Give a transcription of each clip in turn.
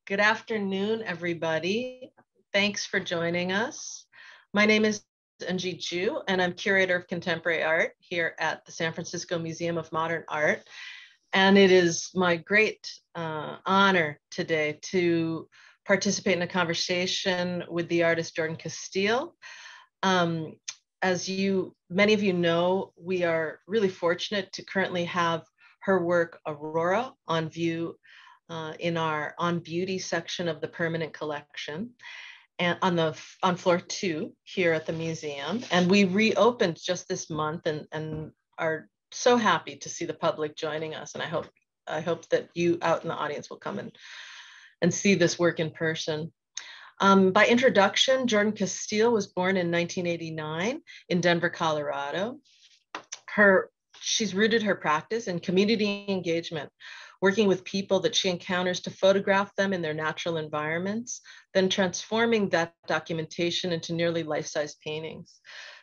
Good afternoon, everybody. Thanks for joining us. My name is Eungie Joo, and I'm Curator of Contemporary Art here at the San Francisco Museum of Modern Art. And it is my great honor today to participate in a conversation with the artist Jordan Casteel. As many of you know, we are really fortunate to currently have her work Aurora on view in our On Beauty section of the permanent collection, and on floor 2 here at the museum. And we reopened just this month and are so happy to see the public joining us. And I hope that you out in the audience will come and see this work in person. By introduction, Jordan Casteel was born in 1989 in Denver, Colorado. She's rooted her practice in community engagement, working with people that she encounters to photograph them in their natural environments, then transforming that documentation into nearly life-size paintings.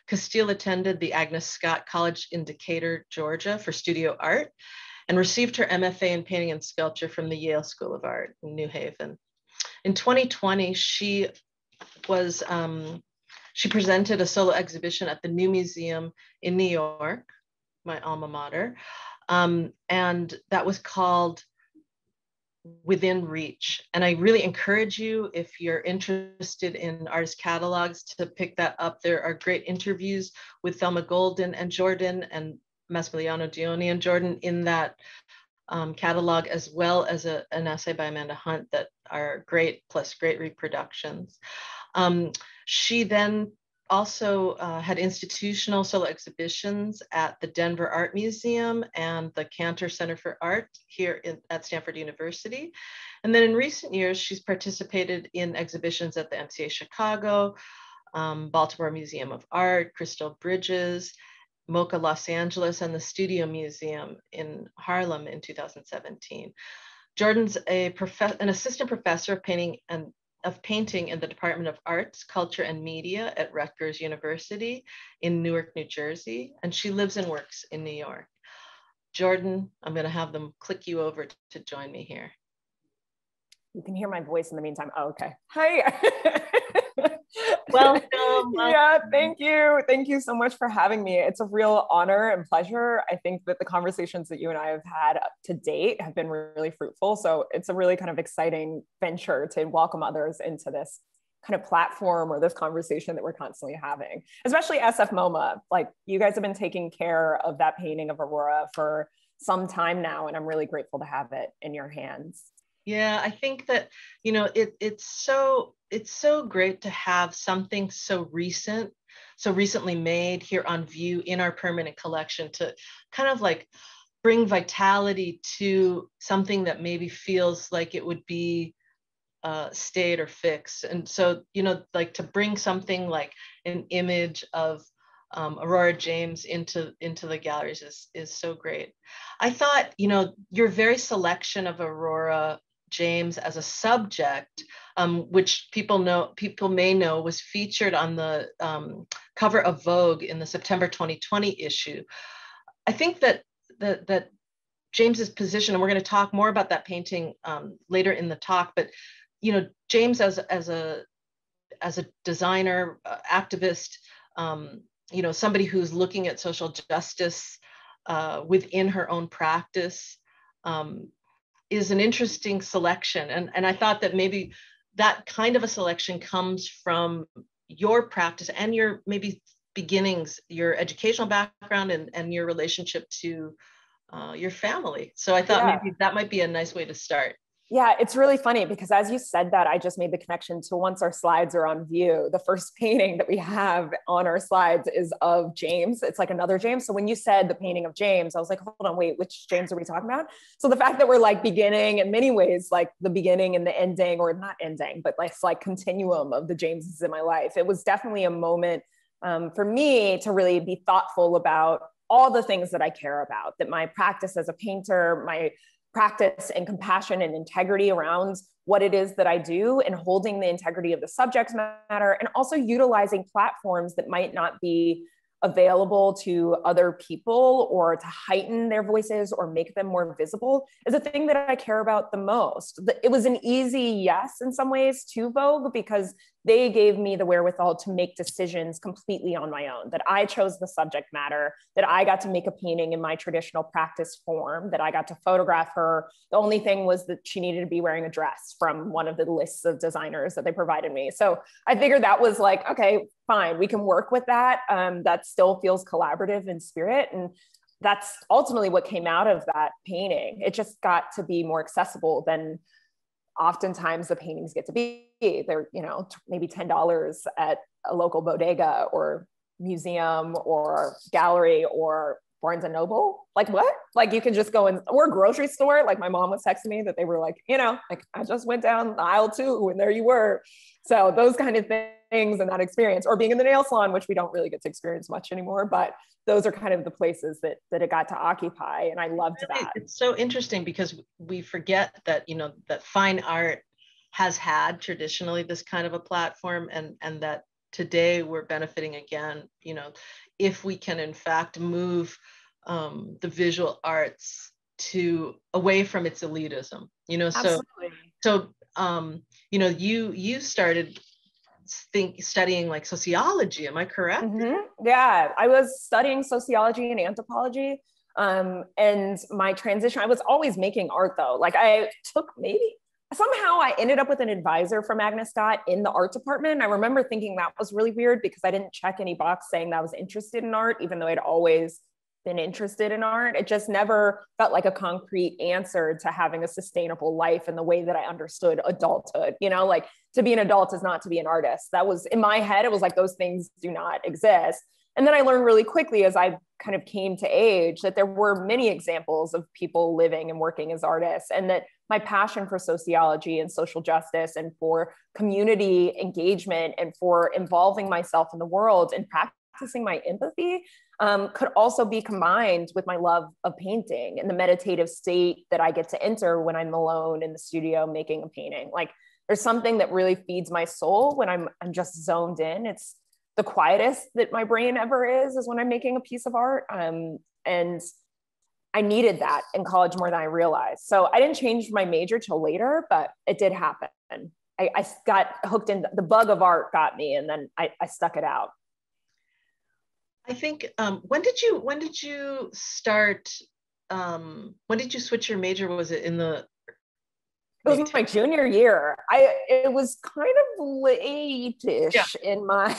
Casteel attended the Agnes Scott College in Decatur, Georgia for studio art and received her MFA in painting and sculpture from the Yale School of Art in New Haven. In 2020, she presented a solo exhibition at the New Museum in New York, my alma mater, and that was called Within Reach. And I really encourage you, if you're interested in artist catalogs, to pick that up. There are great interviews with Thelma Golden and Jordan and Massimiliano Dioni and Jordan in that catalog, as well as an essay by Amanda Hunt that are great, plus great reproductions. She then also had institutional solo exhibitions at the Denver Art Museum and the Cantor Center for Art here at Stanford University. And then in recent years, she's participated in exhibitions at the MCA Chicago, Baltimore Museum of Art, Crystal Bridges, MoCA Los Angeles, and the Studio Museum in Harlem in 2017. Jordan's an assistant professor of painting in the Department of Arts, Culture, and Media at Rutgers University in Newark, New Jersey, and she lives and works in New York. Jordan, I'm going to have them click you over to join me here. You can hear my voice in the meantime. Oh, okay. Hi. Welcome. Yeah, thank you. Thank you so much for having me. It's a real honor and pleasure. I think that the conversations that you and I have had to date have been really fruitful. So it's a really kind of exciting venture to welcome others into this kind of platform or this conversation that we're constantly having, especially SF MoMA. Like, you guys have been taking care of that painting of Aurora for some time now, and I'm really grateful to have it in your hands. Yeah, I think that, it's so great to have something so recently made here on view in our permanent collection, to kind of like bring vitality to something that maybe feels like it would be stayed or fixed. And so, like to bring something like an image of Aurora James into the galleries is so great. I thought, your very selection of Aurora James as a subject, which people may know, was featured on the cover of Vogue in the September 2020 issue. I think that James's position, and we're going to talk more about that painting later in the talk, but James as a designer, activist, somebody who's looking at social justice within her own practice, is an interesting selection. And I thought that maybe that kind of a selection comes from your practice and your maybe beginnings, your educational background, and your relationship to your family. So I thought maybe that might be a nice way to start. Yeah, it's really funny because as you said that, I just made the connection to, once our slides are on view, the first painting that we have on our slides is of James. It's like another James. So when you said the painting of James, I was like, hold on, wait, which James are we talking about? So the fact that we're like beginning in many ways, like the beginning and the ending, or not ending, but like continuum of the Jameses in my life, it was definitely a moment for me to really be thoughtful about all the things that I care about, that my practice as a painter, my practice and compassion and integrity around what it is that I do, and holding the integrity of the subject matter, and also utilizing platforms that might not be available to other people or to heighten their voices or make them more visible is a thing that I care about the most. It was an easy yes in some ways to Vogue because they gave me the wherewithal to make decisions completely on my own, that I chose the subject matter, that I got to make a painting in my traditional practice form, that I got to photograph her. The only thing was that she needed to be wearing a dress from one of the lists of designers that they provided me. So I figured that was like, okay, fine, we can work with that. That still feels collaborative in spirit. And that's ultimately what came out of that painting. It just got to be more accessible than oftentimes the paintings get to be. They're, maybe $10 at a local bodega or museum or gallery or Barnes and Noble. Like what? Like you can just go in, or grocery store. Like my mom was texting me that they were like, like I just went down the aisle too, and there you were. So those kind of things and that experience, or being in the nail salon, which we don't really get to experience much anymore, but those are kind of the places that it got to occupy. And I loved that. It's so interesting because we forget that, that fine art has had traditionally this kind of a platform, and that today we're benefiting again, if we can in fact move the visual arts away from its elitism, you started studying like sociology, am I correct? Mm-hmm. Yeah, I was studying sociology and anthropology. And my transition, I was always making art though. Like somehow I ended up with an advisor from Agnes Scott in the art department. I remember thinking that was really weird because I didn't check any box saying that I was interested in art, even though I'd always been interested in art. It just never felt like a concrete answer to having a sustainable life in the way that I understood adulthood. Like to be an adult is not to be an artist. That was in my head. It was like those things do not exist. And then I learned really quickly as I kind of came to age that there were many examples of people living and working as artists, and that my passion for sociology and social justice and for community engagement and for involving myself in the world and practicing my empathy could also be combined with my love of painting and the meditative state that I get to enter when I'm alone in the studio making a painting. Like there's something that really feeds my soul when I'm just zoned in. It's the quietest that my brain ever is when I'm making a piece of art. And I needed that in college more than I realized. So I didn't change my major till later, but it did happen. I got hooked in, the bug of art got me, and then I stuck it out. I think, when did you start, when did you switch your major? Was it in the... It was my junior year. It was kind of late-ish in my,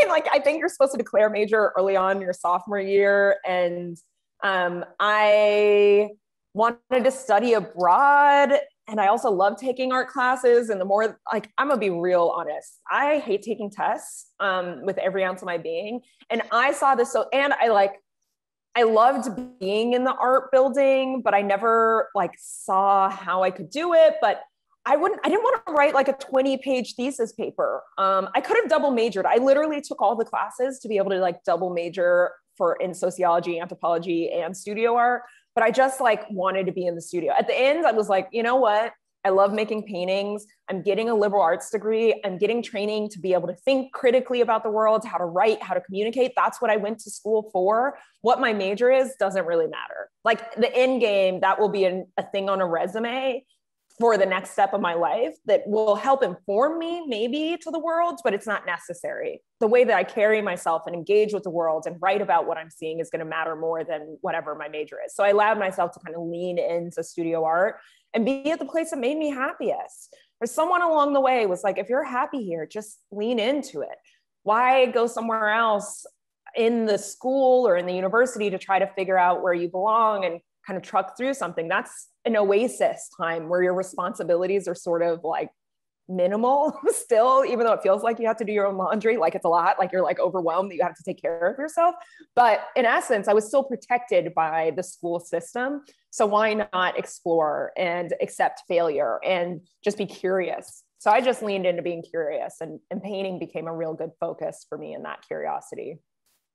like, I think you're supposed to declare major early on in your sophomore year. And I wanted to study abroad. And I also love taking art classes. And the more, like, I'm gonna be real honest, I hate taking tests with every ounce of my being. And I saw this, and I loved being in the art building, but I never saw how I could do it. But I didn't want to write like a 20-page thesis paper. I could have double majored. I literally took all the classes to be able to double major in sociology, anthropology, and studio art. But I just wanted to be in the studio. At the end, I was like, you know what? I love making paintings. I'm getting a liberal arts degree. I'm getting training to be able to think critically about the world, how to write, how to communicate. That's what I went to school for. What my major is doesn't really matter. Like the end game, that will be a thing on a resume for the next step of my life that will help inform me maybe to the world, but it's not necessary. The way that I carry myself and engage with the world and write about what I'm seeing is going to matter more than whatever my major is. So I allowed myself to kind of lean into studio art and be at the place that made me happiest. Or someone along the way was like, if you're happy here, just lean into it. Why go somewhere else in the school or in the university to try to figure out where you belong and kind of truck through something? That's an oasis time where your responsibilities are sort of minimal still, even though it feels like you have to do your own laundry, it's a lot, you're overwhelmed that you have to take care of yourself. But in essence, I was still protected by the school system. So why not explore and accept failure and just be curious? So I just leaned into being curious, and painting became a real good focus for me in that curiosity.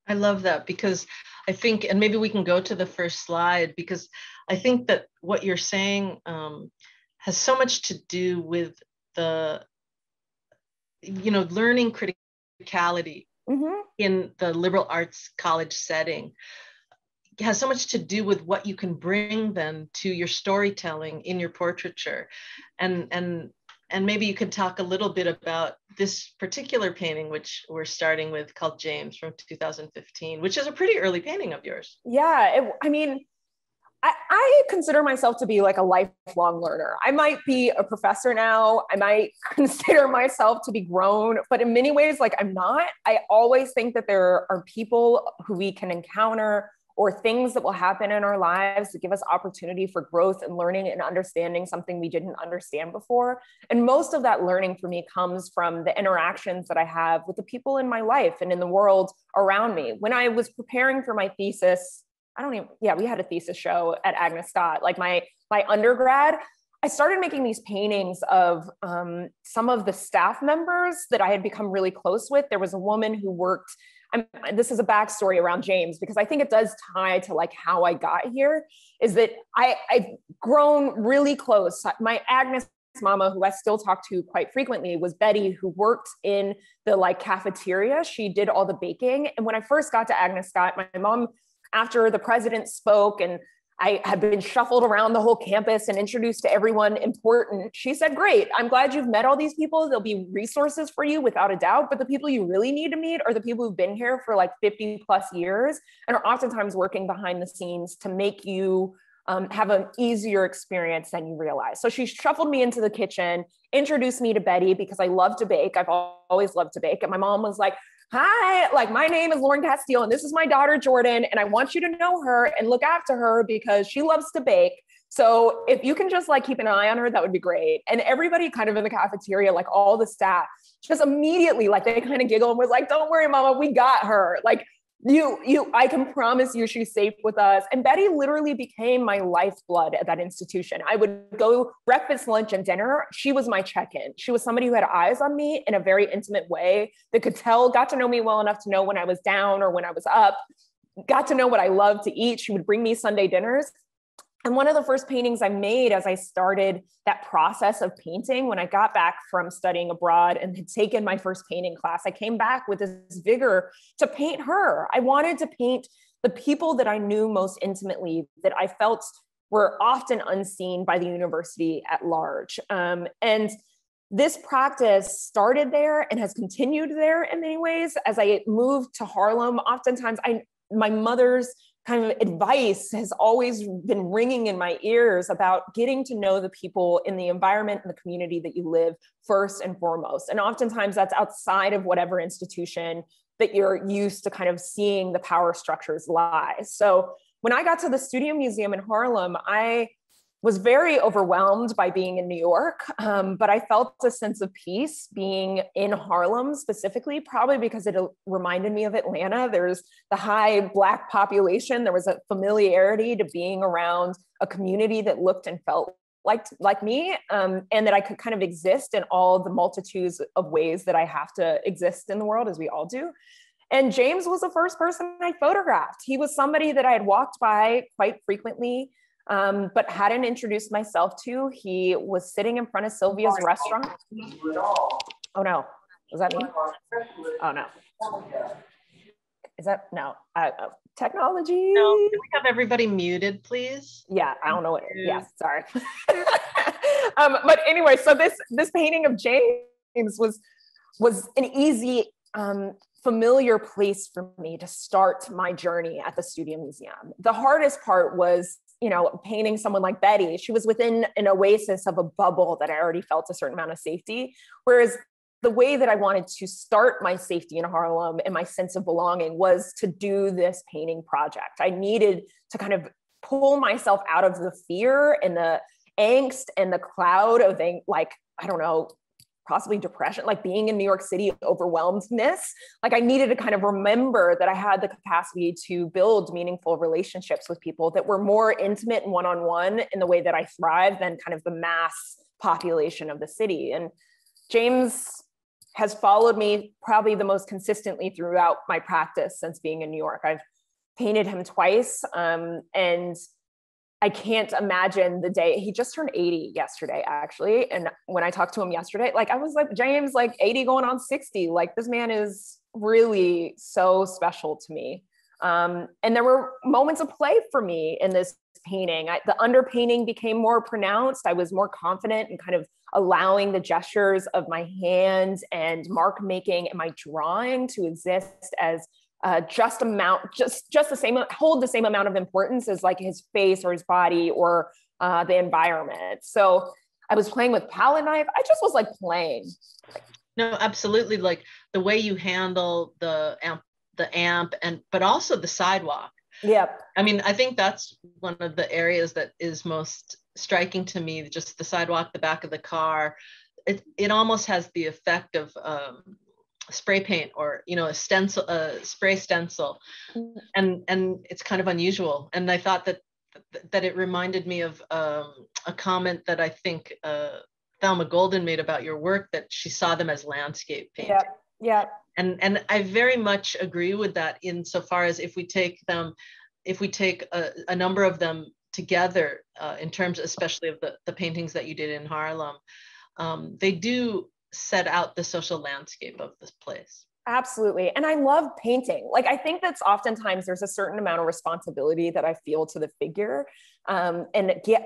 I love that, because I think, and maybe we can go to the first slide, because I think that what you're saying has so much to do with the, learning criticality in the liberal arts college setting has so much to do with what you can bring then to your storytelling in your portraiture. And maybe you could talk a little bit about this particular painting, which we're starting with, called James, from 2015, which is a pretty early painting of yours. Yeah, I consider myself to be like a lifelong learner. I might be a professor now. I might consider myself to be grown, but in many ways, like, I'm not. I always think that there are people who we can encounter or things that will happen in our lives that give us opportunity for growth and learning and understanding something we didn't understand before. And most of that learning for me comes from the interactions that I have with the people in my life and in the world around me. When I was preparing for my thesis, we had a thesis show at Agnes Scott, like my undergrad, I started making these paintings of some of the staff members that I had become really close with. There was a woman who worked, this is a backstory around James, because I think it does tie to like how I got here, is that I've grown really close. My Agnes mama, who I still talk to quite frequently, was Betty, who worked in the like cafeteria. She did all the baking. And when I first got to Agnes Scott, my mom, after the president spoke and I had been shuffled around the whole campus and introduced to everyone important, she said, "Great, I'm glad you've met all these people. There'll be resources for you without a doubt, but the people you really need to meet are the people who've been here for like 50 plus years and are oftentimes working behind the scenes to make you have an easier experience than you realize." So she shuffled me into the kitchen, introduced me to Betty because I love to bake. I've always loved to bake. And my mom was like, "Hi, like, my name is Jordan Casteel and this is my daughter, Jordan. And I want you to know her and look after her because she loves to bake. So if you can just like keep an eye on her, that would be great." And everybody kind of in the cafeteria, like all the staff, just immediately, like, they kind of giggled and was like, "Don't worry, mama, we got her. Like, I can promise you she's safe with us." And Betty literally became my lifeblood at that institution. I would go breakfast, lunch, and dinner. She was my check-in. She was somebody who had eyes on me in a very intimate way, that got to know me well enough to know when I was down or when I was up, got to know what I loved to eat. She would bring me Sunday dinners. And one of the first paintings I made as I started that process of painting, when I got back from studying abroad and had taken my first painting class, I came back with this vigor to paint her. I wanted to paint the people that I knew most intimately, that I felt were often unseen by the university at large. And this practice started there and has continued there in many ways. As I moved to Harlem, oftentimes my mother's kind of advice has always been ringing in my ears about getting to know the people in the environment and the community that you live first and foremost. And oftentimes that's outside of whatever institution that you're used to kind of seeing the power structures lie. So when I got to the Studio Museum in Harlem, I was very overwhelmed by being in New York, but I felt a sense of peace being in Harlem specifically, probably because it reminded me of Atlanta. There's the high Black population. There was a familiarity to being around a community that looked and felt like me, and that I could kind of exist in all the multitudes of ways that I have to exist in the world, as we all do. And James was the first person I photographed. He was somebody that I had walked by quite frequently, but hadn't introduced myself to. He was sitting in front of Sylvia's restaurant. Oh no, was that me? Oh no. Is that, no, technology? No, can we have everybody muted, please? Yeah, I don't know what, yeah, sorry. But anyway, so this painting of James was an easy, familiar place for me to start my journey at the Studio Museum. The hardest part was, painting someone like Betty. She was within an oasis of a bubble that I already felt a certain amount of safety. Whereas the way that I wanted to start my safety in Harlem and my sense of belonging was to do this painting project. I needed to kind of pull myself out of the fear and the angst and the cloud of, like, I don't know, possibly depression, like being in New York City, overwhelmedness. Like, I needed to kind of remember that I had the capacity to build meaningful relationships with people that were more intimate and one-on-one in the way that I thrive than kind of the mass population of the city. And James has followed me probably the most consistently throughout my practice since being in New York. I've painted him twice, and I can't imagine the day. He just turned 80 yesterday, actually. And when I talked to him yesterday, like, I was like, James, like 80 going on 60, like, this man is really so special to me. And there were moments of play for me in this painting. The underpainting became more pronounced. I was more confident in kind of allowing the gestures of my hands and mark making and my drawing to exist as just the same, hold the same amount of importance as like his face or his body or the environment. So I was playing with palette knife. I just was like playing. No, absolutely. Like the way you handle the amp but also the sidewalk. Yep. I mean, I think that's one of the areas that is most striking to me, just the sidewalk, the back of the car. It almost has the effect of spray paint or, you know, a spray stencil. And it's kind of unusual. And I thought that it reminded me of a comment that I think Thelma Golden made about your work, that she saw them as landscape painting. Yeah. And I very much agree with that, insofar as if we take a number of them together, in terms especially of the paintings that you did in Harlem, they do set out the social landscape of this place. Absolutely. And I love painting. Like, I think that's oftentimes there's a certain amount of responsibility that I feel to the figure, and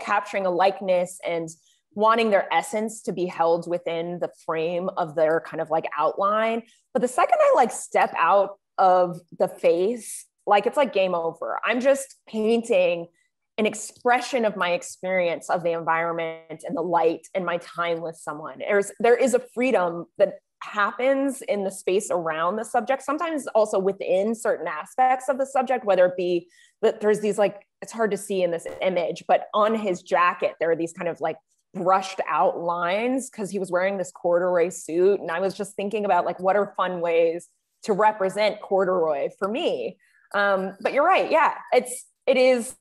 capturing a likeness and wanting their essence to be held within the frame of their kind of like outline. But the second I like step out of the face, like it's like game over. I'm just painting an expression of my experience of the environment and the light and my time with someone. There is a freedom that happens in the space around the subject, sometimes also within certain aspects of the subject, whether it be that there's these, like, it's hard to see in this image, but on his jacket, there are these kind of like brushed out lines because he was wearing this corduroy suit. And I was just thinking about like, what are fun ways to represent corduroy for me? But you're right. Yeah, it is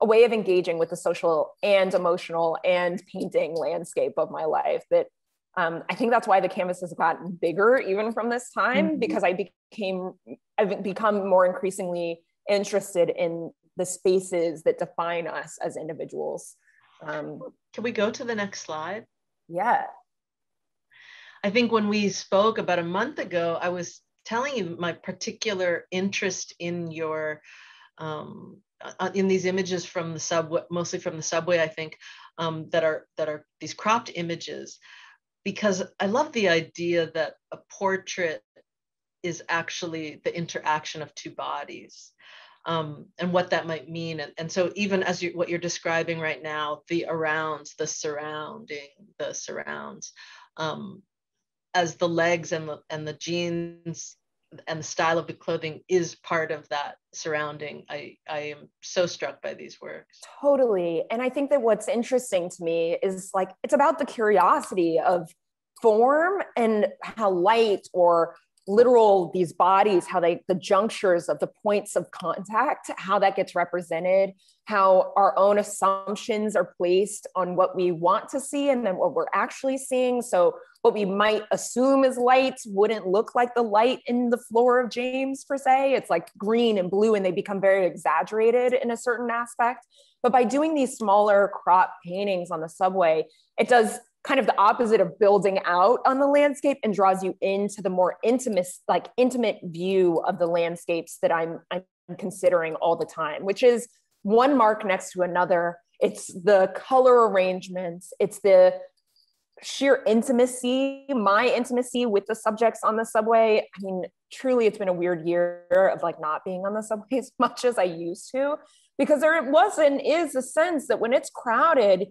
a way of engaging with the social and emotional and painting landscape of my life that I think that's why the canvas has gotten bigger even from this time, because I've become more increasingly interested in the spaces that define us as individuals. Can we go to the next slide? Yeah. I think when we spoke about a month ago, I was telling you my particular interest in your in these images from the subway, mostly from the subway, I think, that are these cropped images, because I love the idea that a portrait is actually the interaction of two bodies, and what that might mean. And so even as what you're describing right now, the arounds, the surrounding, the surrounds, as the legs and the jeans and the style of the clothing is part of that surrounding. I am so struck by these works. Totally. And I think that what's interesting to me is like, it's about the curiosity of form and how light or literal these bodies, how the junctures of the points of contact, how that gets represented, how our own assumptions are placed on what we want to see and then what we're actually seeing. So what we might assume is light wouldn't look like the light in the floor of James per se. It's like green and blue, and they become very exaggerated in a certain aspect. But by doing these smaller crop paintings on the subway, it does kind of the opposite of building out on the landscape and draws you into the more intimate view of the landscapes that I'm considering all the time, which is one mark next to another. It's the color arrangements. It's the sheer intimacy, my intimacy with the subjects on the subway. I mean, truly, it's been a weird year of like not being on the subway as much as I used to, because there was and is a sense that when it's crowded,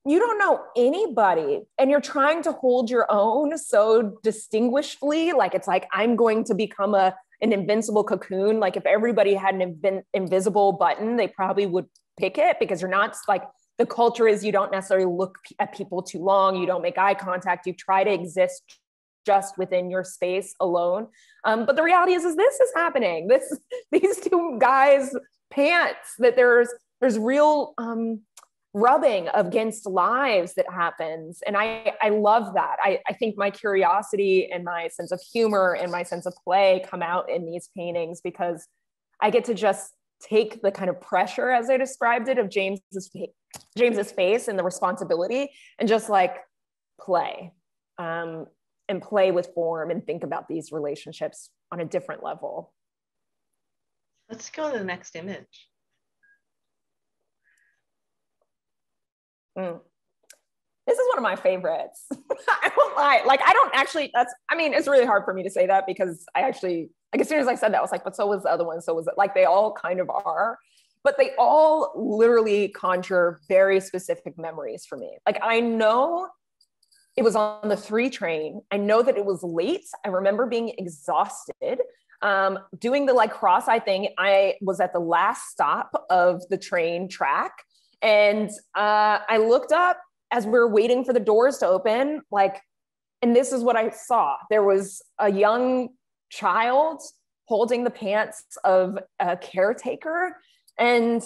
you don't know anybody and you're trying to hold your own so distinguishedly. Like, it's like, I'm going to become an invincible cocoon. Like, if everybody had an invisible button, they probably would pick it, because you're not, like, the culture is you don't necessarily look at people too long. You don't make eye contact. You try to exist just within your space alone. But the reality is this is happening. These two guys' pants, that there's real, rubbing against lives that happens. And I love that. I think my curiosity and my sense of humor and my sense of play come out in these paintings, because I get to just take the kind of pressure, as I described it, of James's face and the responsibility, and just like play, and play with form and think about these relationships on a different level. Let's go to the next image. This is one of my favorites. I won't lie. Like, I don't actually, it's really hard for me to say that because I actually, like, as soon as I said that, I was like, but so was the other one. So was it, like, they all kind of are, but they all literally conjure very specific memories for me. Like, I know it was on the 3 train. I know that it was late. I remember being exhausted, doing the like cross-eyed thing. I was at the last stop of the train track. And I looked up as we were waiting for the doors to open, like, and this is what I saw. There was a young child holding the pants of a caretaker. And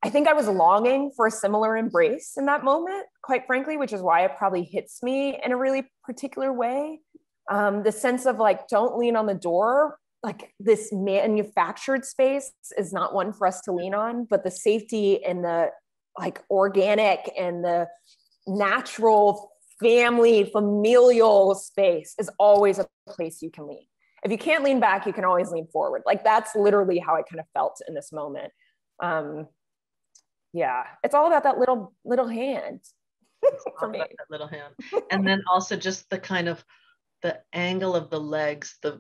I think I was longing for a similar embrace in that moment, quite frankly, which is why it probably hits me in a really particular way. The sense of like, don't lean on the door. Like, this manufactured space is not one for us to lean on, but the safety and the like organic and the natural family familial space is always a place you can lean. If you can't lean back, you can always lean forward. Like, that's literally how I kind of felt in this moment. Yeah, it's all about that little hand for me. That little hand. And then also just the kind of the angle of the legs, the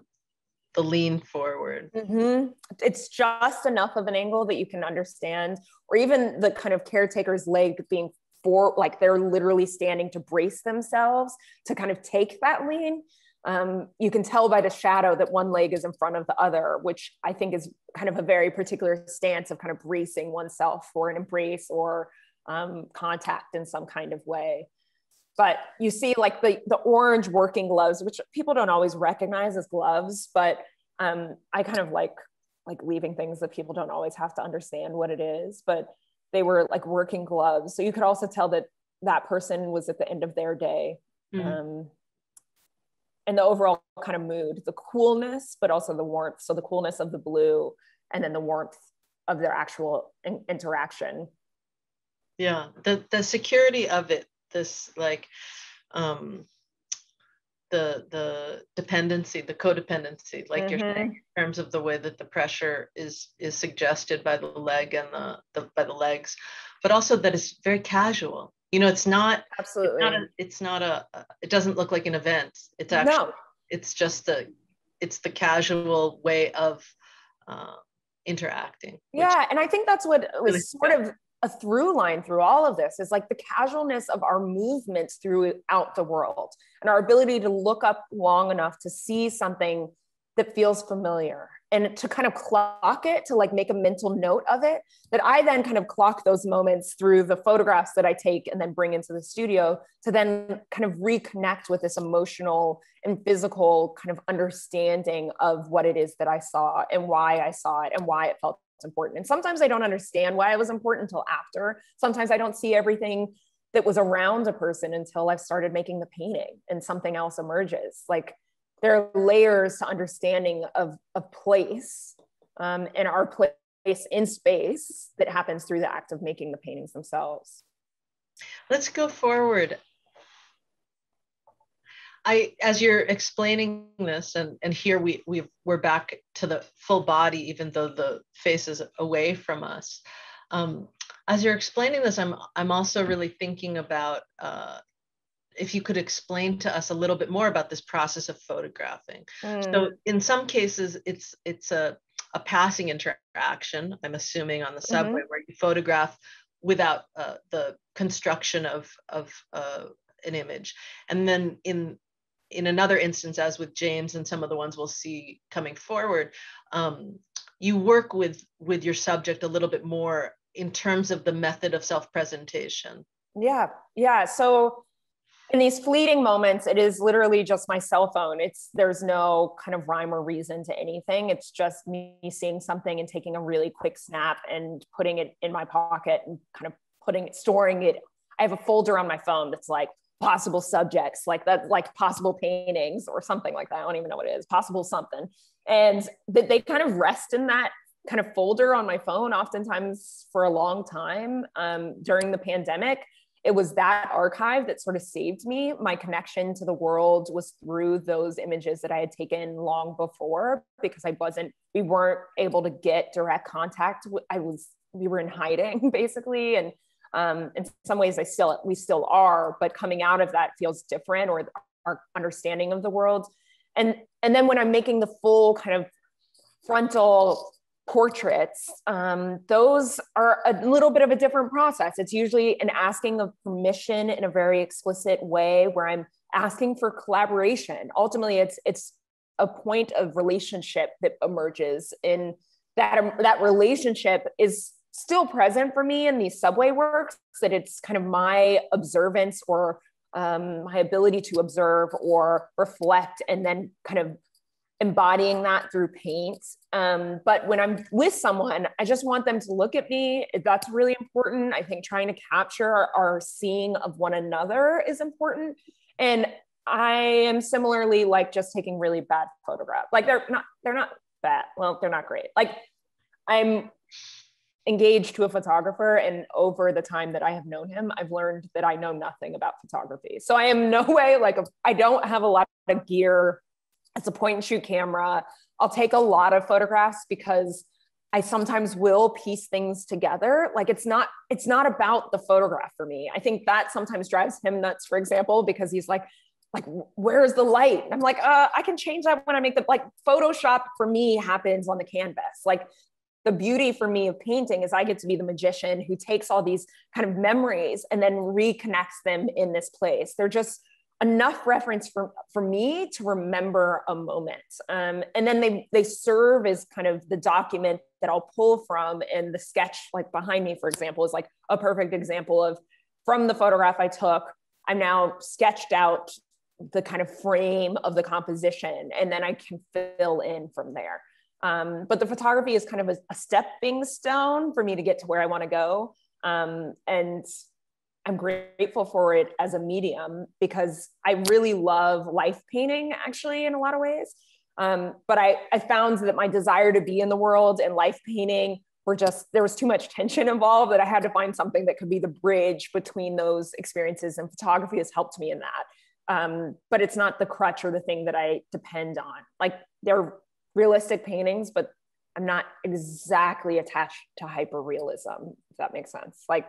lean forward. Mm-hmm. It's just enough of an angle that you can understand, or even the kind of caretaker's leg being like they're literally standing to brace themselves to kind of take that lean. You can tell by the shadow that one leg is in front of the other, which I think is kind of a very particular stance of kind of bracing oneself for an embrace or contact in some kind of way. But you see like the orange working gloves, which people don't always recognize as gloves, but I kind of like leaving things that people don't always have to understand what it is, but they were like working gloves. So you could also tell that that person was at the end of their day. Mm-hmm. And the overall kind of mood, the coolness, but also the warmth. So the coolness of the blue and then the warmth of their actual interaction. Yeah, the security of it, this like the dependency, the codependency, like mm-hmm. you're saying, in terms of the way that the pressure is suggested by the leg and by the legs, but also that it's very casual. You know, it's not absolutely. It's not a. It doesn't look like an event. It's actually. No. It's just it's the casual way of interacting. Yeah, and I think that's what was really sort of a through line through all of this is like the casualness of our movements throughout the world and our ability to look up long enough to see something that feels familiar and to kind of clock it, to like make a mental note of it, that I then kind of clock those moments through the photographs that I take and then bring into the studio to then kind of reconnect with this emotional and physical kind of understanding of what it is that I saw and why I saw it and why it felt important. And sometimes I don't understand why it was important until after. Sometimes I don't see everything that was around a person until I've started making the painting and something else emerges. Like there are layers to understanding of place and our place in space that happens through the act of making the paintings themselves. Let's go forward. As you're explaining this, and here we're back to the full body, even though the face is away from us. As you're explaining this, I'm also really thinking about if you could explain to us a little bit more about this process of photographing. So in some cases, it's a passing interaction, I'm assuming, on the subway, where you photograph without the construction of an image. And then in another instance, as with James and some of the ones we'll see coming forward, you work with your subject a little bit more in terms of the method of self-presentation. Yeah. So in these fleeting moments, it is literally just my cell phone. There's no kind of rhyme or reason to anything. It's just me seeing something and taking a really quick snap and putting it in my pocket and kind of storing it. I have a folder on my phone that's like possible subjects, like that, like possible paintings or something like that. I don't even know what it is, possible something. And they kind of rest in that kind of folder on my phone, oftentimes for a long time during the pandemic. it was that archive that sort of saved me. My connection to the world was through those images that I had taken long before, because we weren't able to get direct contact. We were in hiding basically. And in some ways we still are, but coming out of that feels different, or our understanding of the world. And then when I'm making the full kind of frontal portraits, those are a little bit of a different process. It's usually an asking of permission in a very explicit way, where I'm asking for collaboration. Ultimately, it's a point of relationship that emerges, in that relationship is still present for me in these subway works, that it's kind of my observance, or my ability to observe or reflect, and then kind of embodying that through paint. But when I'm with someone, I just want them to look at me. That's really important. I think trying to capture our seeing of one another is important. And I am similarly like just taking really bad photographs. Like they're not bad. Well, they're not great. Like I'm engaged to a photographer, and over the time that I have known him, I've learned that I know nothing about photography. So I am no way, I don't have a lot of gear. It's a point and shoot camera. I'll take a lot of photographs because I sometimes will piece things together. Like it's not about the photograph for me. I think that sometimes drives him nuts, for example, because he's like, where's the light? And I'm like, I can change that when I make Photoshop for me happens on the canvas. Like the beauty for me of painting is I get to be the magician who takes all these kind of memories and then reconnects them in this place. They're just enough reference for me to remember a moment. And then they serve as kind of the document that I'll pull from. And the sketch like behind me, for example, is like a perfect example of, from the photograph I took, I'm now sketched out the kind of frame of the composition, and then I can fill in from there. But the photography is kind of a stepping stone for me to get to where I want to go. And I'm grateful for it as a medium, because I really love life painting, actually, in a lot of ways. But I found that my desire to be in the world and life painting there was too much tension involved, that I had to find something that could be the bridge between those experiences, and photography has helped me in that. But it's not the crutch or the thing that I depend on. Like they're realistic paintings, but I'm not exactly attached to hyperrealism, if that makes sense. Like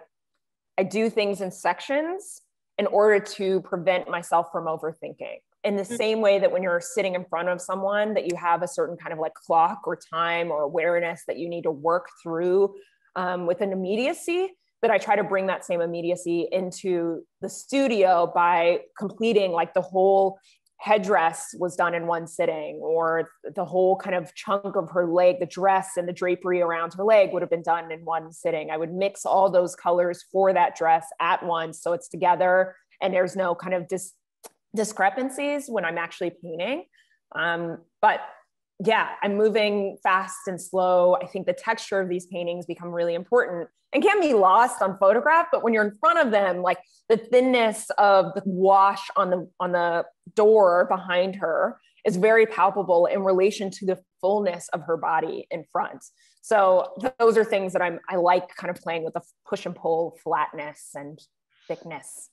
I do things in sections in order to prevent myself from overthinking. In the same way that when you're sitting in front of someone, that you have a certain kind of like clock or time or awareness that you need to work through with an immediacy, that I try to bring that same immediacy into the studio by completing like the whole headdress was done in one sitting, or the whole kind of chunk of her leg, the dress and the drapery around her leg would have been done in one sitting. I would mix all those colors for that dress at once, so it's together and there's no kind of discrepancies when I'm actually painting. But yeah, I'm moving fast and slow. I think the texture of these paintings become really important and can be lost on photograph, but when you're in front of them, like the thinness of the wash on the door behind her is very palpable in relation to the fullness of her body in front. So those are things that I like kind of playing with, the push and pull, flatness and thickness.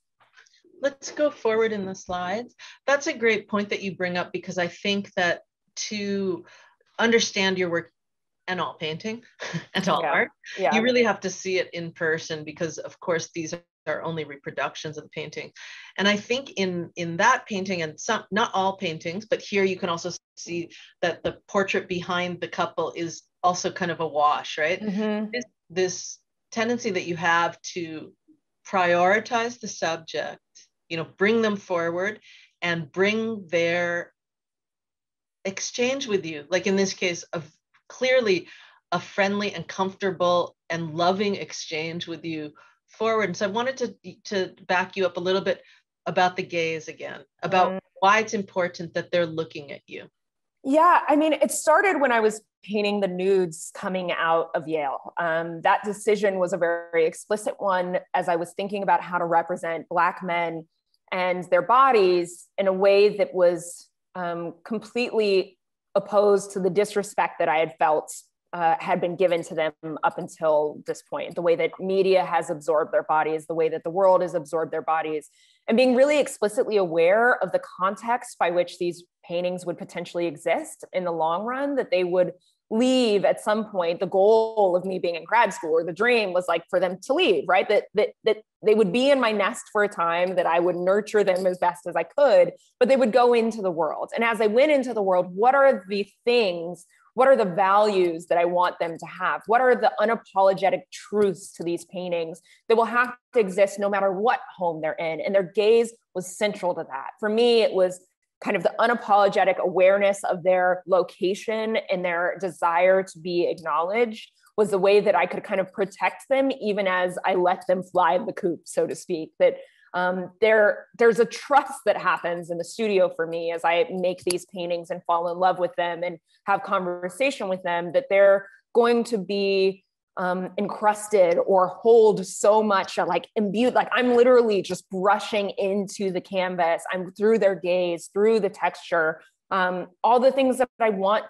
Let's go forward in the slides. That's a great point that you bring up, because I think that to understand your work, and all painting and all art, you really have to see it in person, because of course these are only reproductions of the painting. And I think in that painting, and some, not all paintings, but here you can also see that the portrait behind the couple is also kind of a wash, right? Mm-hmm. This tendency that you have to prioritize the subject, bring them forward and bring their exchange with you. Like in this case, clearly a friendly and comfortable and loving exchange with you forward. And so I wanted to back you up a little bit about the gaze again, about why it's important that they're looking at you. Yeah, I mean, it started when I was painting the nudes coming out of Yale. That decision was a very explicit one, as I was thinking about how to represent Black men and their bodies in a way that was completely opposed to the disrespect that I had felt had been given to them up until this point, the way that media has absorbed their bodies, the way that the world has absorbed their bodies, and being really explicitly aware of the context by which these paintings would potentially exist in the long run, that they would leave at some point. The goal of me being in grad school, or the dream, was like for them to leave, right? That they would be in my nest for a time, that I would nurture them as best as I could, but they would go into the world. And as I went into the world, what are the things, what are the values that I want them to have? What are the unapologetic truths to these paintings that will have to exist no matter what home they're in? And their gaze was central to that. For me, it was kind of the unapologetic awareness of their location and their desire to be acknowledged was the way that I could kind of protect them, even as I let them fly the coop, so to speak. That there's a trust that happens in the studio for me as I make these paintings and fall in love with them and have conversation with them, that they're going to be encrusted or hold so much, like imbued, like I'm literally just brushing into the canvas. I'm through their gaze, through the texture, all the things that I want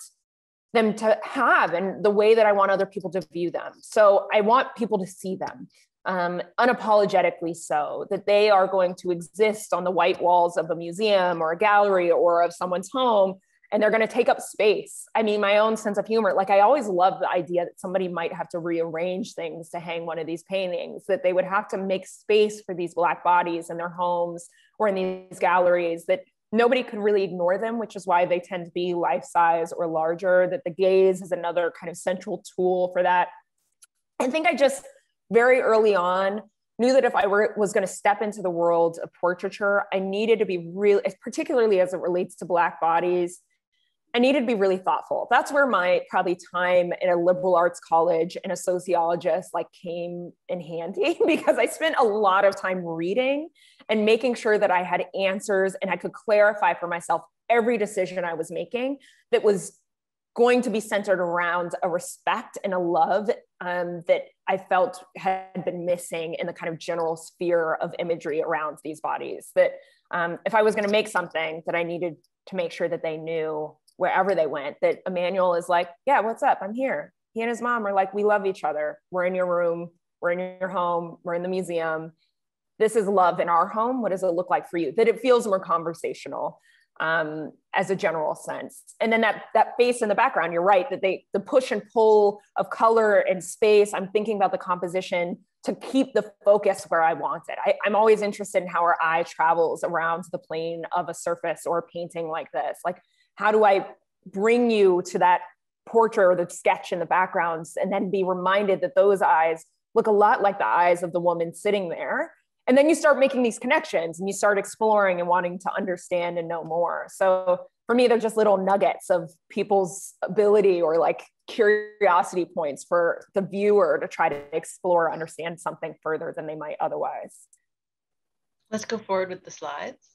them to have and the way that I want other people to view them. So I want people to see them unapologetically, so that they are going to exist on the white walls of a museum or a gallery or of someone's home, and they're going to take up space. I mean, my own sense of humor, like I always love the idea that somebody might have to rearrange things to hang one of these paintings, that they would have to make space for these Black bodies in their homes or in these galleries, that nobody could really ignore them, which is why they tend to be life-size or larger, that the gaze is another kind of central tool for that. I think I just very early on knew that if I was going to step into the world of portraiture, I needed to be really, particularly as it relates to Black bodies, I needed to be really thoughtful. That's where my probably time in a liberal arts college and a sociologist like came in handy, because I spent a lot of time reading and making sure that I had answers and I could clarify for myself every decision I was making that was going to be centered around a respect and a love that I felt had been missing in the kind of general sphere of imagery around these bodies. That if I was going to make something, that I needed to make sure that they knew wherever they went, that Emmanuel is like, yeah, what's up? I'm here. He and his mom are like, we love each other. We're in your room. We're in your home. We're in the museum. This is love in our home. What does it look like for you? That it feels more conversational as a general sense. And then that face in the background, you're right, that the push and pull of color and space, I'm thinking about the composition to keep the focus where I want it. I'm always interested in how our eye travels around the plane of a surface or a painting like this. Like, how do I bring you to that portrait or the sketch in the backgrounds, and then be reminded that those eyes look a lot like the eyes of the woman sitting there? And then you start making these connections and you start exploring and wanting to understand and know more. So for me, they're just little nuggets of people's ability or like curiosity points for the viewer to try to explore, understand something further than they might otherwise. Let's go forward with the slides.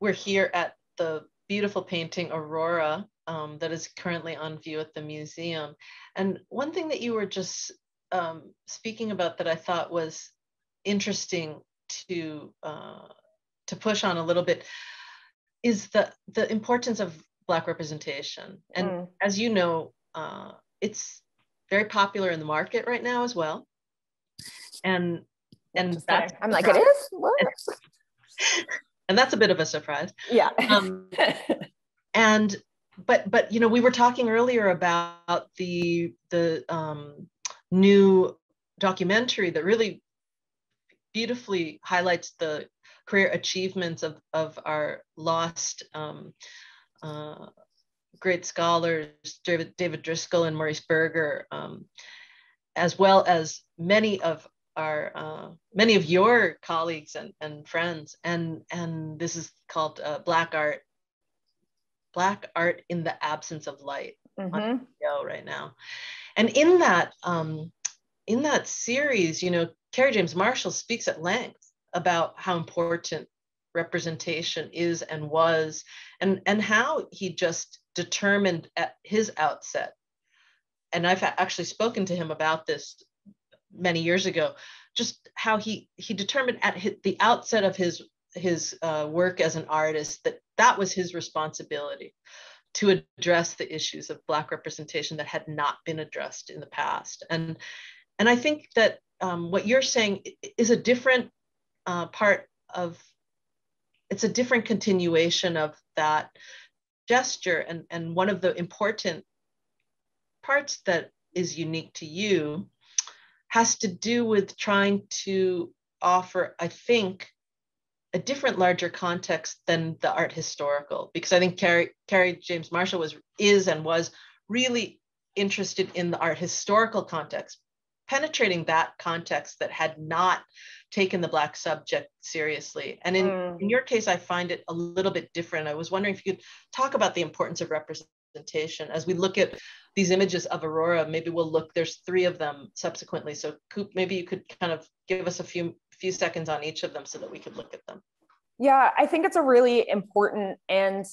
We're here at the beautiful painting Aurora that is currently on view at the museum. And one thing that you were just speaking about that I thought was interesting to push on a little bit is the importance of Black representation. And as you know, it's very popular in the market right now as well. And that's, I'm like, it is? What? And that's a bit of a surprise. Yeah. But you know, we were talking earlier about the new documentary that really beautifully highlights the career achievements of our lost great scholars, David Driscoll and Maurice Berger, as well as many of your colleagues and friends. And this is called Black Art in the Absence of Light on HBO right now. And in that series, you know, Kerry James Marshall speaks at length about how important representation is and was, and how he just determined at his outset, and I've actually spoken to him about this many years ago, just how he determined at the outset of his work as an artist that was his responsibility, to address the issues of Black representation that had not been addressed in the past. And I think that what you're saying is a different it's a different continuation of that gesture. And one of the important parts that is unique to you has to do with trying to offer, I think, a different, larger context than the art historical, because I think Carrie James Marshall is and was really interested in the art historical context, penetrating that context that had not taken the Black subject seriously. And in your case, I find it a little bit different. I was wondering if you could talk about the importance of representation as we look at these images of Aurora. Maybe we'll look, there's 3 of them subsequently. So Coop, maybe you could kind of give us a few seconds on each of them so that we could look at them. Yeah, I think it's a really important, and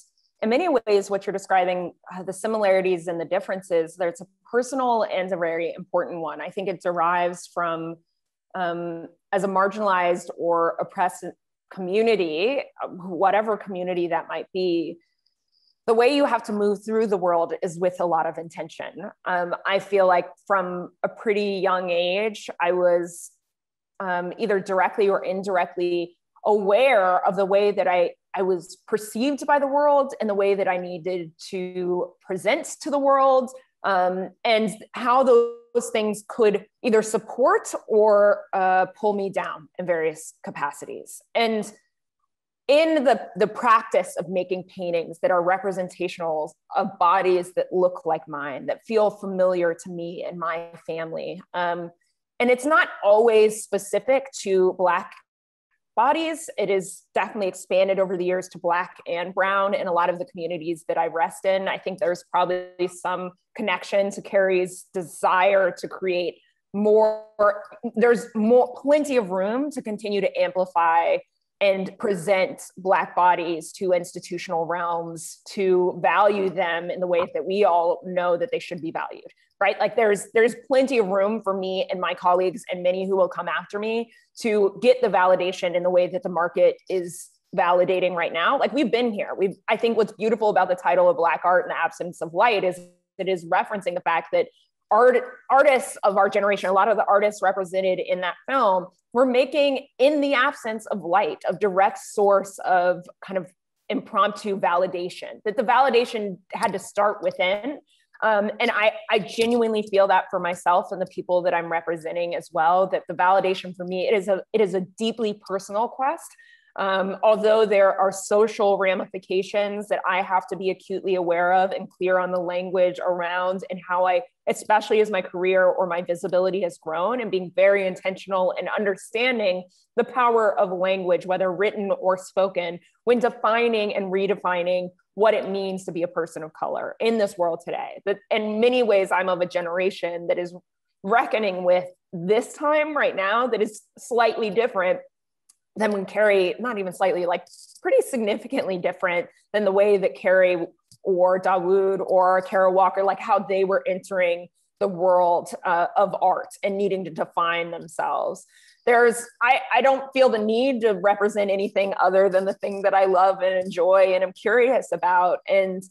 in many ways, what you're describing, the similarities and the differences, there's a personal and a very important one. I think it derives from, as a marginalized or oppressed community, whatever community that might be, the way you have to move through the world is with a lot of intention. I feel like from a pretty young age, I was either directly or indirectly aware of the way that I was perceived by the world and the way that I needed to present to the world, and how those things could either support or pull me down in various capacities. And in the practice of making paintings that are representational of bodies that look like mine, that feel familiar to me and my family, and it's not always specific to Black bodies. It is definitely expanded over the years to Black and brown in a lot of the communities that I rest in. I think there's probably some connection to Carrie's desire to create more. There's plenty of room to continue to amplify and present Black bodies to institutional realms, to value them in the ways that we all know that they should be valued, right? Like there's plenty of room for me and my colleagues and many who will come after me to get the validation in the way that the market is validating right now. Like we've been here. I think what's beautiful about the title of Black Art in the Absence of Light is it is referencing the fact that artists of our generation, a lot of the artists represented in that film, were making in the absence of light, of direct source of kind of impromptu validation, that the validation had to start within. And I genuinely feel that for myself and the people that I'm representing as well, that the validation for me, it is a deeply personal quest. Although there are social ramifications that I have to be acutely aware of and clear on the language around, and how I, especially as my career or my visibility has grown, and being very intentional and understanding the power of language, whether written or spoken, when defining and redefining what it means to be a person of color in this world today. But in many ways, I'm of a generation that is reckoning with this time right now that is slightly different than when Carrie, not even slightly, like pretty significantly different than the way that Carrie or Dawood or Kara Walker, like how they were entering the world of art and needing to define themselves. I don't feel the need to represent anything other than the thing that I love and enjoy and am curious about. And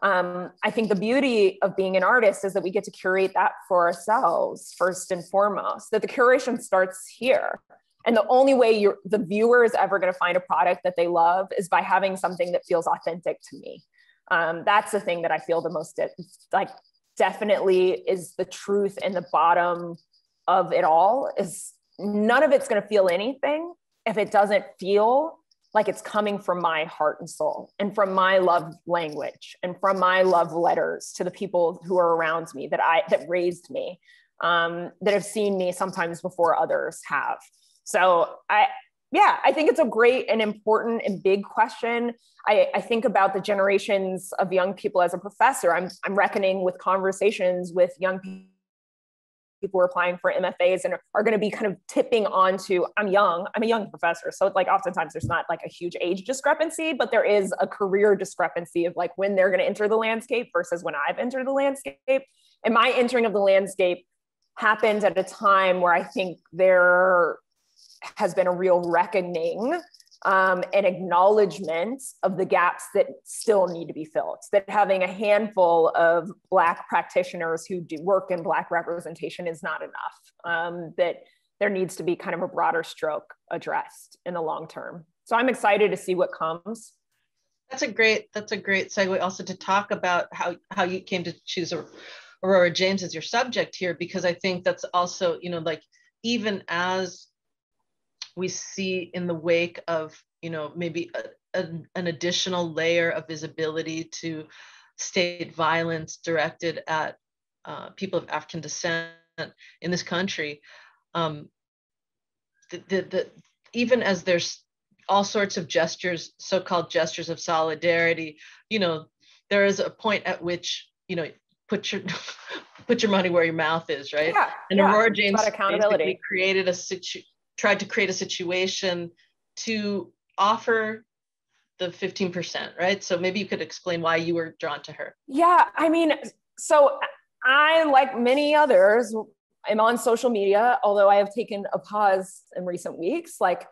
I think the beauty of being an artist is that we get to curate that for ourselves first and foremost, that the curation starts here. And the only way the viewer is ever going to find a product that they love is by having something that feels authentic to me. That's the thing that I feel the most, like definitely is the truth and the bottom of it all, is none of it's going to feel anything if it doesn't feel like it's coming from my heart and soul, and from my love language, and from my love letters to the people who are around me that raised me, that have seen me sometimes before others have. So I think it's a great and important and big question. I think about the generations of young people as a professor. I'm reckoning with conversations with young people who are applying for MFAs and are going to be kind of tipping onto, I'm a young professor. So like oftentimes there's not like a huge age discrepancy, but there is a career discrepancy of like when they're going to enter the landscape versus when I've entered the landscape. And my entering of the landscape happened at a time where I think there has been a real reckoning an acknowledgement of the gaps that still need to be filled, that having a handful of Black practitioners who do work in Black representation is not enough, that there needs to be kind of a broader stroke addressed in the long term. So I'm excited to see what comes. That's a great segue also to talk about how you came to choose Aurora James as your subject here, because I think that's also, you know, like, even as we see in the wake of, you know, maybe an additional layer of visibility to state violence directed at people of African descent in this country, even as there's all sorts of gestures, so-called gestures of solidarity, you know, there is a point at which, you know, put your money where your mouth is, right? Yeah, and yeah. Aurora James basically tried to create a situation to offer the 15%, right? So maybe you could explain why you were drawn to her. Yeah, I mean, so I, like many others, I'm on social media, although I have taken a pause in recent weeks. Like,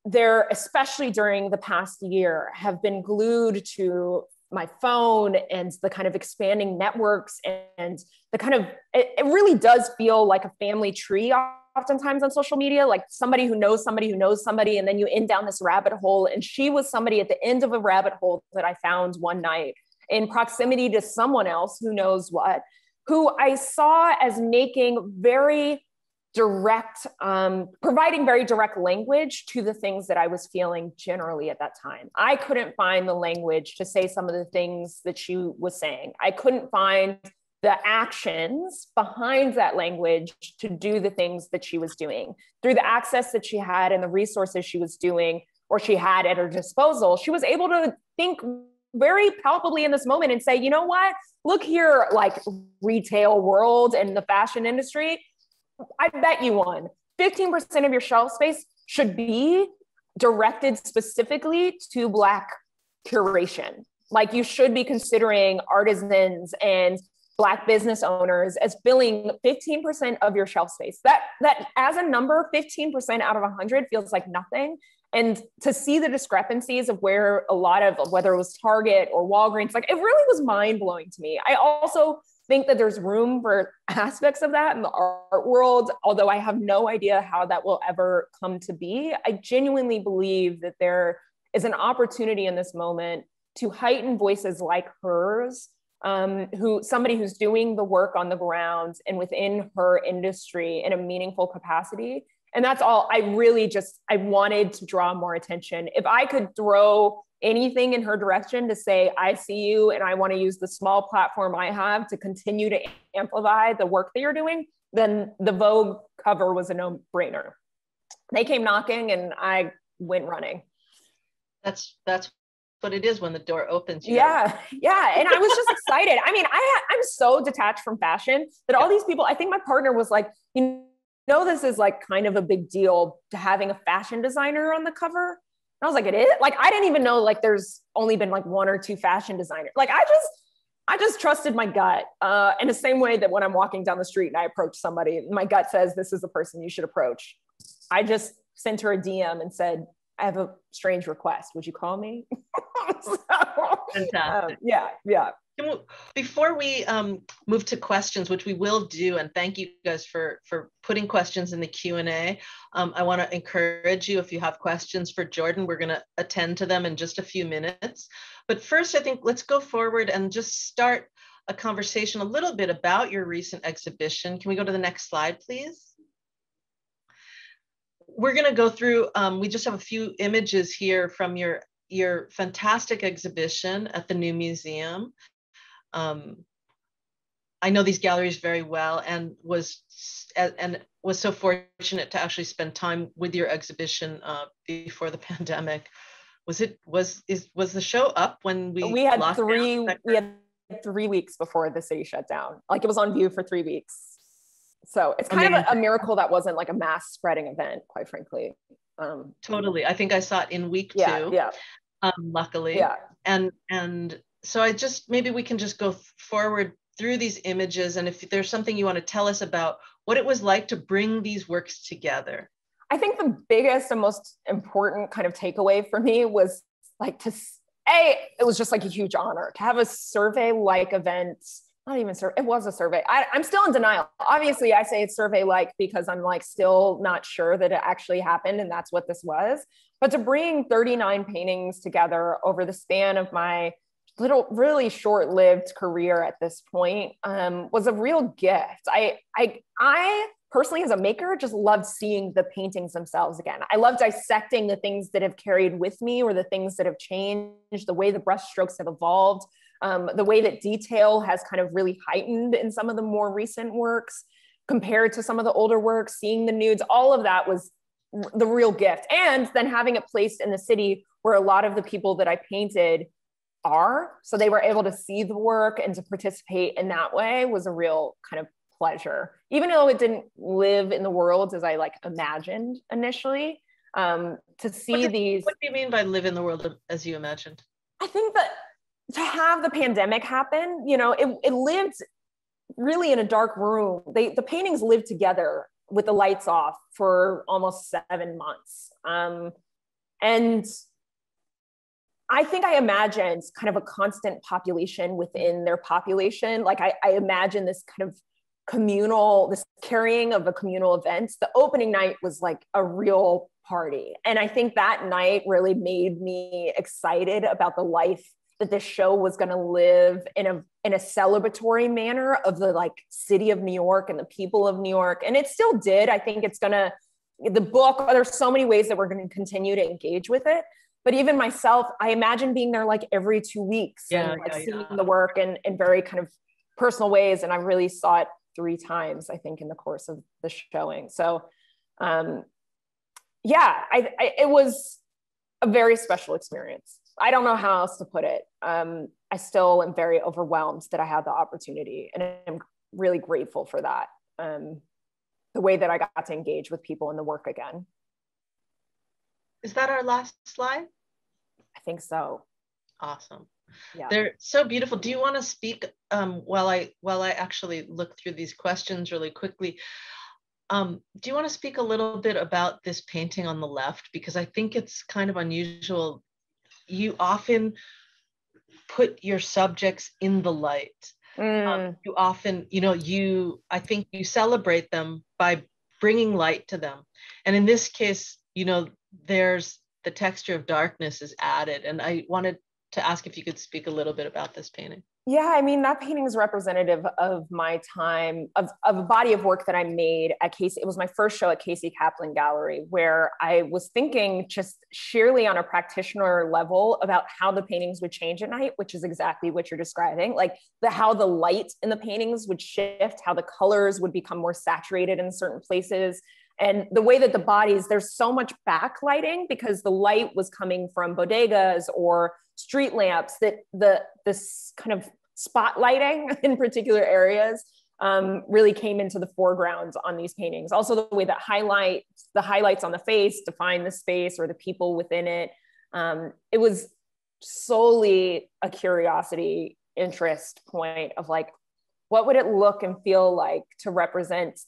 there, especially during the past year, have been glued to my phone and the kind of expanding networks and the kind of, it really does feel like a family tree oftentimes on social media, like somebody who knows somebody who knows somebody, and then you end down this rabbit hole. And she was somebody at the end of a rabbit hole that I found one night in proximity to someone else who knows what, who I saw as making very direct, providing very direct language to the things that I was feeling generally at that time. I couldn't find the language to say some of the things that she was saying. I couldn't find the actions behind that language to do the things that she was doing. Through the access that she had and the resources she was doing, or she had at her disposal, she was able to think very palpably in this moment and say, you know what, look here, like retail world and the fashion industry, I bet you won. 15% of your shelf space should be directed specifically to Black curation. Like, you should be considering artisans and Black business owners as filling 15% of your shelf space. That as a number, 15% out of 100 feels like nothing. And to see the discrepancies of where a lot of, whether it was Target or Walgreens, like, it really was mind blowing to me. I also think that there's room for aspects of that in the art world, although I have no idea how that will ever come to be. I genuinely believe that there is an opportunity in this moment to heighten voices like hers, somebody who's doing the work on the ground and within her industry in a meaningful capacity. And that's all. I wanted to draw more attention. If I could throw anything in her direction to say, I see you and I want to use the small platform I have to continue to amplify the work that you're doing, then the Vogue cover was a no-brainer. They came knocking and I went running. That's what it is when the door opens. Yeah. And I was just excited. I mean, I'm so detached from fashion that all these people, I think my partner was like, you know, this is like kind of a big deal to having a fashion designer on the cover. And I was like, it is? Like, I didn't even know, like, there's only been like one or two fashion designers. Like, I just trusted my gut. In the same way that when I'm walking down the street and I approach somebody, my gut says, this is the person you should approach. I just sent her a DM and said, I have a strange request. Would you call me? Fantastic. Yeah. Before we move to questions, which we will do, and thank you guys for putting questions in the Q&A. I want to encourage you, if you have questions for Jordan, we're going to attend to them in just a few minutes. But first, I think let's go forward and just start a conversation a little bit about your recent exhibition. Can we go to the next slide, please? We're going to go through, we just have a few images here from your fantastic exhibition at the New Museum. I know these galleries very well and was so fortunate to actually spend time with your exhibition before the pandemic. Was the show up when we had 3 weeks before the city shut down? Like, it was on view for 3 weeks. So it's kind of a miracle that wasn't like a mass spreading event, quite frankly. Totally. I think I saw it in week 2. Yeah. Luckily. Yeah. And so maybe we can just go forward through these images. And if there's something you want to tell us about what it was like to bring these works together. I think the biggest and most important kind of takeaway for me was like it was just like a huge honor to have a survey-like event. Not even survey, it was a survey. I'm still in denial. Obviously, I say it's survey-like because I'm like still not sure that it actually happened and that's what this was. But to bring 39 paintings together over the span of my really short-lived career at this point was a real gift. I personally, as a maker, just loved seeing the paintings themselves again. I love dissecting the things that have carried with me or the things that have changed, the way the brush strokes have evolved, the way that detail has kind of really heightened in some of the more recent works compared to some of the older works, seeing the nudes, all of that was the real gift. And then having it placed in the city where a lot of the people that I painted are, so they were able to see the work and to participate in that way was a real kind of pleasure, even though it didn't live in the world as I like imagined initially. To see these. What do you mean by live in the world as you imagined? I think that to have the pandemic happen, you know, it lived really in a dark room. The paintings lived together with the lights off for almost 7 months. And I think I imagined kind of a constant population within their population. Like I imagine this kind of this carrying of a communal event. The opening night was like a real party. And I think that night really made me excited about the life that this show was going to live in a celebratory manner of the like city of New York and the people of New York. And it still did. I think it's the book, there's so many ways that we're going to continue to engage with it. But even myself, I imagine being there like every 2 weeks and seeing the work in very kind of personal ways. And I really saw it 3 times, I think, in the course of the showing. So it was a very special experience. I don't know how else to put it. I still am very overwhelmed that I had the opportunity, and I'm really grateful for that. The way that I got to engage with people in the work again. Is that our last slide? I think so. Awesome. Yeah. They're so beautiful. Do you want to speak while I actually look through these questions really quickly? Do you want to speak a little bit about this painting on the left? Because I think it's kind of unusual. You often put your subjects in the light. You often, I think you celebrate them by bringing light to them. And in this case, there's the texture of darkness is added. And I wanted to ask if you could speak a little bit about this painting. Yeah, I mean, that painting is representative of my time, of a body of work that I made at Casey. It was my first show at Casey Kaplan Gallery, where I was thinking just sheerly on a practitioner level about how the paintings would change at night, which is exactly what you're describing. Like how the light in the paintings would shift, how the colors would become more saturated in certain places. And the way that the bodies, there's so much backlighting because the light was coming from bodegas or street lamps that this kind of spotlighting in particular areas really came into the foreground on these paintings. Also the way that the highlights on the face define the space or the people within it. It was solely a curiosity interest point of like, what would it look and feel like to represent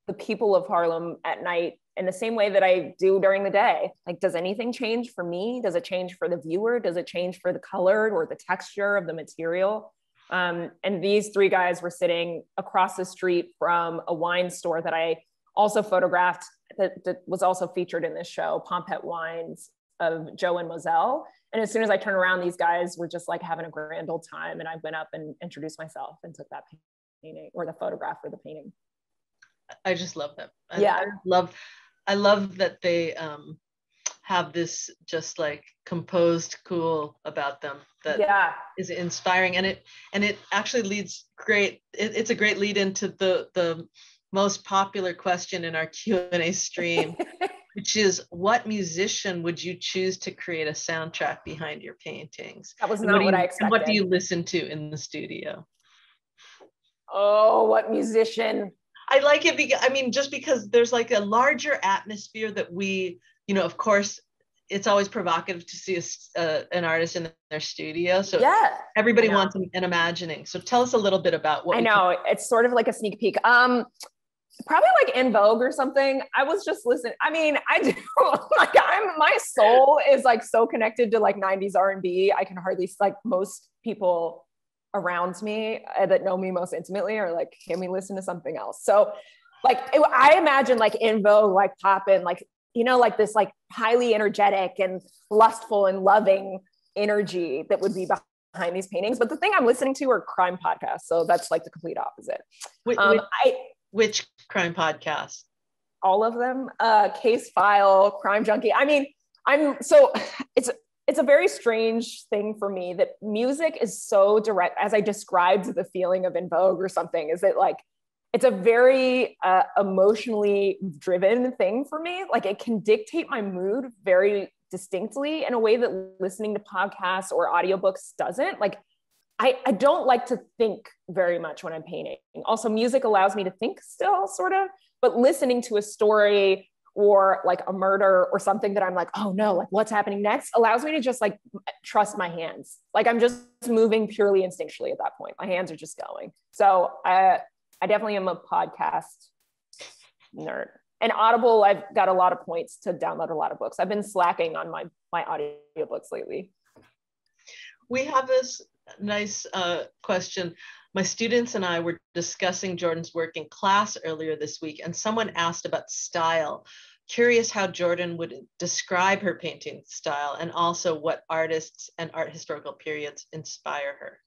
the people of Harlem at night in the same way that I do during the day? Like, does anything change for me? Does it change for the viewer? Does it change for the color or the texture of the material? And these 3 guys were sitting across the street from a wine store that I also photographed that was also featured in this show, Pompette Wines of Joe and Moselle. And as soon as I turned around, these guys were just like having a grand old time. And I went up and introduced myself and took that painting or the photograph for the painting. I just love them. I love that they have this just like composed cool about them that is inspiring, and it actually leads great. It's a great lead into the most popular question in our Q&A stream, which is, what musician would you choose to create a soundtrack behind your paintings? That was not what I expected. And what do you listen to in the studio? Oh, what musician? I like it just because there's like a larger atmosphere that we, of course, it's always provocative to see an artist in their studio. So everybody wants an imagining. So tell us a little bit about what I know. It's sort of like a sneak peek. probably like In Vogue or something. I was just listening. I mean, I do like my soul is like so connected to like 90s R&B. I can hardly, like, most people around me that know me most intimately are like, can we listen to something else? So like I imagine like In Vogue, like popping, like, you know, like this like highly energetic and lustful and loving energy that would be behind these paintings. But the thing I'm listening to are crime podcasts. So that's like the complete opposite. Which crime podcast? All of them. Case File, Crime Junkie. I mean, it's a very strange thing for me that music is so direct, as I described the feeling of In Vogue or something, is that like, it's a very emotionally driven thing for me. Like it can dictate my mood very distinctly in a way that listening to podcasts or audiobooks doesn't. Like I don't like to think very much when I'm painting. Also, music allows me to think still, sort of, but listening to a story or like a murder or something that I'm like, oh no, like what's happening next, allows me to just like trust my hands. Like I'm just moving purely instinctually at that point. My hands are just going. So I definitely am a podcast nerd. And Audible, I've got a lot of points to download a lot of books. I've been slacking on my audiobooks lately. We have this nice question. My students and I were discussing Jordan's work in class earlier this week, and someone asked about style. Curious how Jordan would describe her painting style, and also what artists and art historical periods inspire her.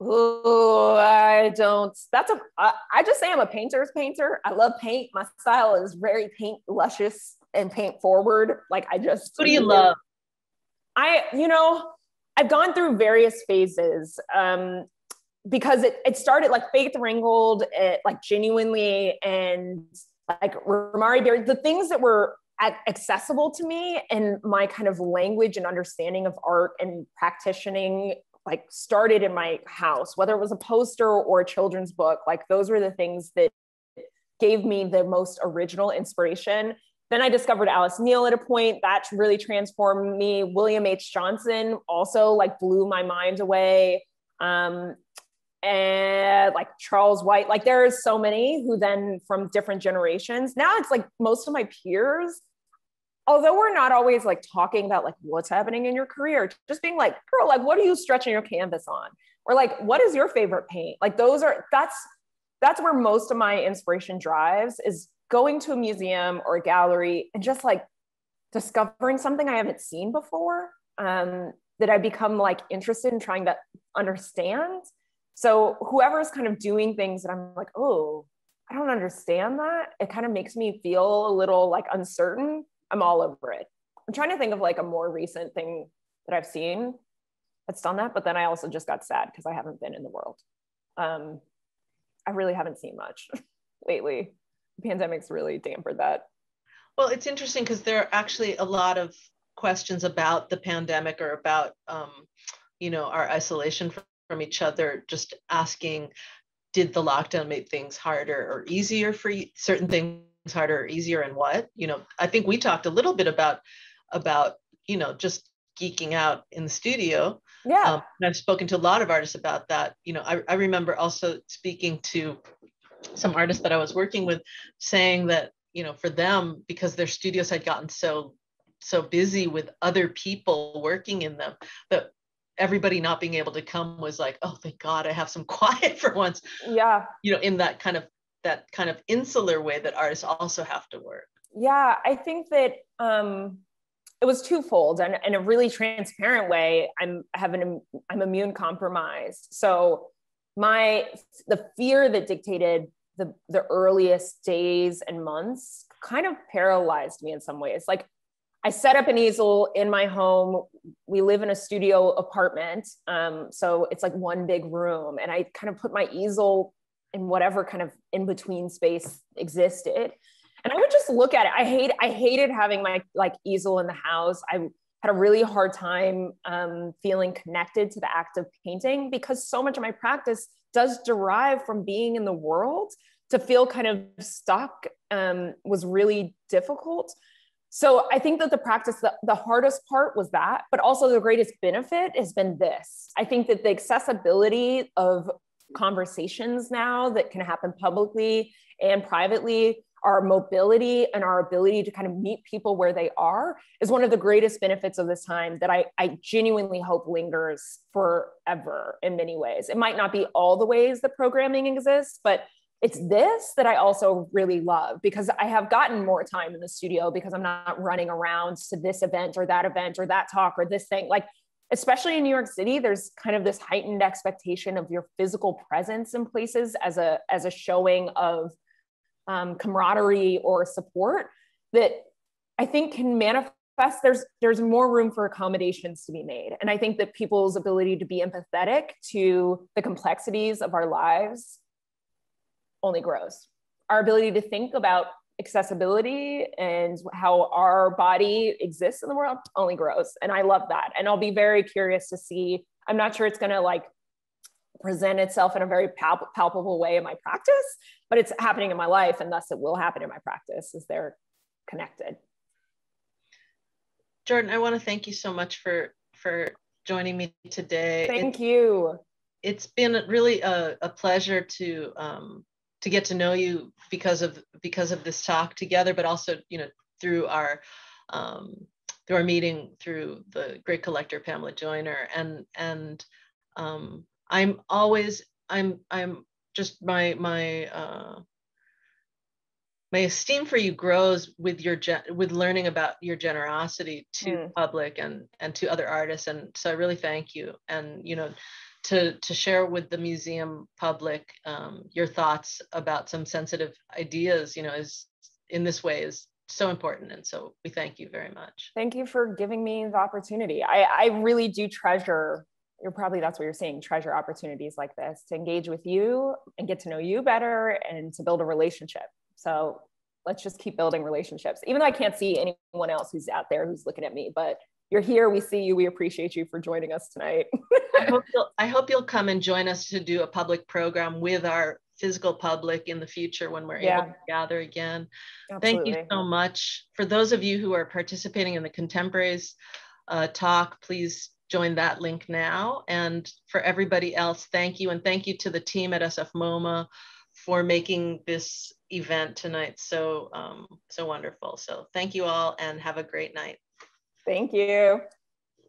Oh, I just say I'm a painter's painter. I love paint. My style is very paint luscious and paint forward. Like Who do you love? I've gone through various phases because it started like Faith Ringgold, like Genuinely, and like Romari Berry, the things that were accessible to me and my kind of language and understanding of art and practicing, like started in my house, whether it was a poster or a children's book. Like those were the things that gave me the most original inspiration. Then I discovered Alice Neal at a point that really transformed me. William H. Johnson also like blew my mind away. And like Charles White, like there are so many who then from different generations. Now it's like most of my peers, although we're not always like talking about like what's happening in your career, just being like, girl, like what are you stretching your canvas on? Or like, what is your favorite paint? Like that's where most of my inspiration drives, is going to a museum or a gallery and just like discovering something I haven't seen before, that I become like interested in trying to understand. So whoever's kind of doing things that I'm like, oh, I don't understand that, it kind of makes me feel a little like uncertain. I'm all over it. I'm trying to think of like a more recent thing that I've seen that's done that, but then I also just got sad because I haven't been in the world. I really haven't seen much lately. The pandemic's really dampened that. Well, it's interesting because there are actually a lot of questions about the pandemic or about, our isolation from each other, just asking, did the lockdown make things harder or easier for you? Certain things harder or easier, and what? I think we talked a little bit about just geeking out in the studio. Yeah. And I've spoken to a lot of artists about that. I remember also speaking to some artists that I was working with saying that, for them, because their studios had gotten so busy with other people working in them, that everybody not being able to come was like, oh, thank God I have some quiet for once. Yeah. In that kind of insular way that artists also have to work. Yeah, I think that it was twofold, and in a really transparent way, I'm immune compromised. So the fear that dictated the earliest days and months kind of paralyzed me in some ways. Like I set up an easel in my home. We live in a studio apartment. So it's like one big room, and I kind of put my easel in whatever kind of in between space existed. And I would just look at it. I hated having my like easel in the house. I had a really hard time feeling connected to the act of painting, because so much of my practice does derive from being in the world. To feel kind of stuck was really difficult. So I think that the practice, the hardest part was that, but also the greatest benefit has been this. I think that the accessibility of conversations now that can happen publicly and privately. Our mobility and our ability to kind of meet people where they are is one of the greatest benefits of this time that I genuinely hope lingers forever in many ways. It might not be all the ways that programming exists, but it's this that I also really love, because I have gotten more time in the studio because I'm not running around to this event or that talk or this thing. Like, especially in New York City, there's kind of this heightened expectation of your physical presence in places as a showing of camaraderie or support that I think can manifest. There's more room for accommodations to be made. And I think that people's ability to be empathetic to the complexities of our lives only grows. Our ability to think about accessibility and how our body exists in the world only grows. And I love that. And I'll be very curious to see, I'm not sure it's going to like present itself in a very palpable way in my practice, but it's happening in my life, and thus it will happen in my practice as they're connected. Jordan, I want to thank you so much for joining me today. Thank you. It's been really a pleasure to get to know you because of this talk together, but also, you know, through our meeting through the great collector Pamela Joyner, and I'm just my esteem for you grows with with learning about your generosity to public and to other artists, and so I really thank you. And you know, to share with the museum public your thoughts about some sensitive ideas, you know, is in this way is so important, and so we thank you very much. Thank you for giving me the opportunity. I really do treasure. That's what you're saying, treasure opportunities like this to engage with you and get to know you better and to build a relationship. So let's just keep building relationships, even though I can't see anyone else who's out there who's looking at me, but you're here, we see you, we appreciate you for joining us tonight. I hope you'll come and join us to do a public program with our physical public in the future when we're able to gather again. Absolutely. Thank you so much. For those of you who are participating in the Contemporaries talk, please join that link now. And for everybody else, thank you. And thank you to the team at SF MoMA for making this event tonight so wonderful. So thank you all and have a great night. Thank you.